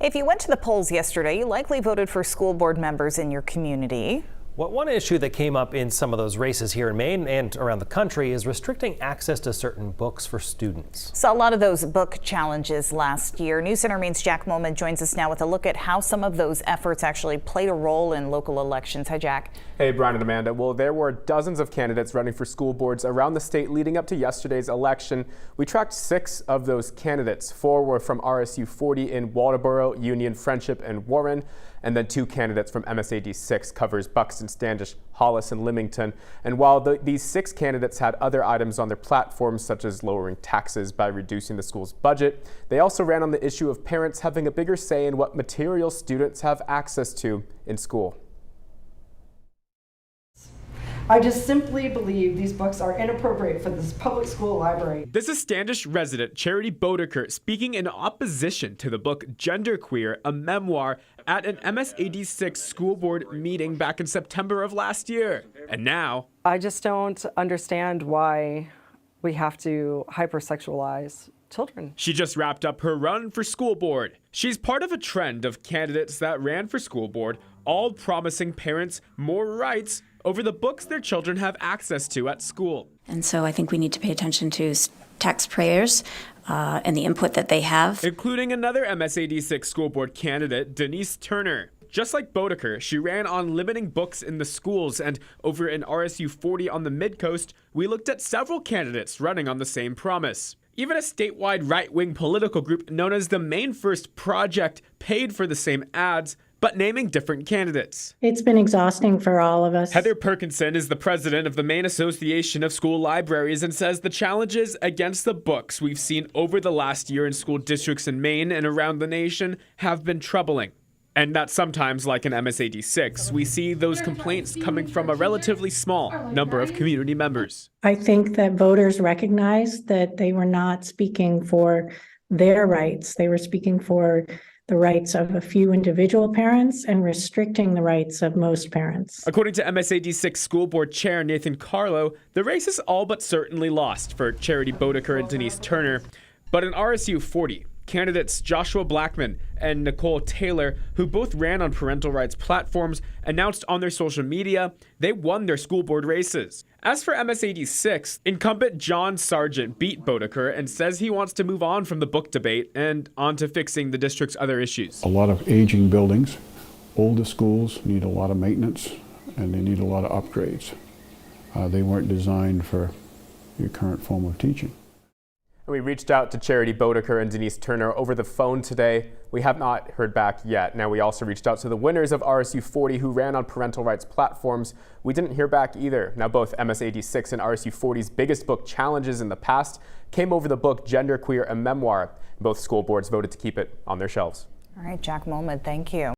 If you went to the polls yesterday, you likely voted for school board members in your community. Well, one issue that came up in some of those races here in Maine and around the country is restricting access to certain books for students. Saw a lot of those book challenges last year. News Center Maine's Jack Moman joins us now with a look at how some of those efforts actually played a role in local elections. Hi, Jack. Hey, Brian and Amanda. Well, there were dozens of candidates running for school boards around the state leading up to yesterday's election. We tracked 6 of those candidates. 4 were from RSU 40 in Waldoboro, Union, Friendship, and Warren. And then 2 candidates from MSAD 6 covers Buxton, Standish, Hollis, and Limington. And while these 6 candidates had other items on their platforms, such as lowering taxes by reducing the school's budget, they also ran on the issue of parents having a bigger say in what materials students have access to in school. I just simply believe these books are inappropriate for this public school library. This is Standish resident Charity Bodeker speaking in opposition to the book Genderqueer, a memoir, at an MSAD 6 school board meeting back in September of last year. And now, I just don't understand why we have to hypersexualize children. She just wrapped up her run for school board. She's part of a trend of candidates that ran for school board, all promising parents more rights over the books their children have access to at school. And so I think we need to pay attention to taxpayers and the input that they have. Including another MSAD 6 school board candidate, Denise Turner. Just like Bodeker, she ran on limiting books in the schools, and over in RSU 40 on the Mid-Coast, we looked at several candidates running on the same promise. Even a statewide right-wing political group known as the Maine First Project paid for the same ads, but naming different candidates. It's been exhausting for all of us. Heather Perkinson is the president of the Maine Association of School Libraries and says the challenges against the books we've seen over the last year in school districts in Maine and around the nation have been troubling. And that sometimes, like in MSAD 6, we see those complaints coming from a relatively small number of community members. I think that voters recognized that they were not speaking for their rights. They were speaking for the rights of a few individual parents and restricting the rights of most parents. According to MSAD 6 School Board Chair Nathan Carlo, the race is all but certainly lost for Charity Bodeker and Denise Turner. But in RSU 40, candidates Joshua Blackman and Nicole Taylor, who both ran on parental rights platforms, announced on their social media they won their school board races. As for MSAD 6, incumbent John Sargent beat Bodeker and says he wants to move on from the book debate and on to fixing the district's other issues. A lot of aging buildings, older schools need a lot of maintenance and they need a lot of upgrades. They weren't designed for your current form of teaching. We reached out to Charity Bodeker and Denise Turner over the phone today. We have not heard back yet. Now, we also reached out to the winners of RSU 40 who ran on parental rights platforms. We didn't hear back either. Now, both MSAD 6 and RSU 40's biggest book challenges in the past came over the book Genderqueer, a memoir. Both school boards voted to keep it on their shelves. All right, Jack Moman, thank you.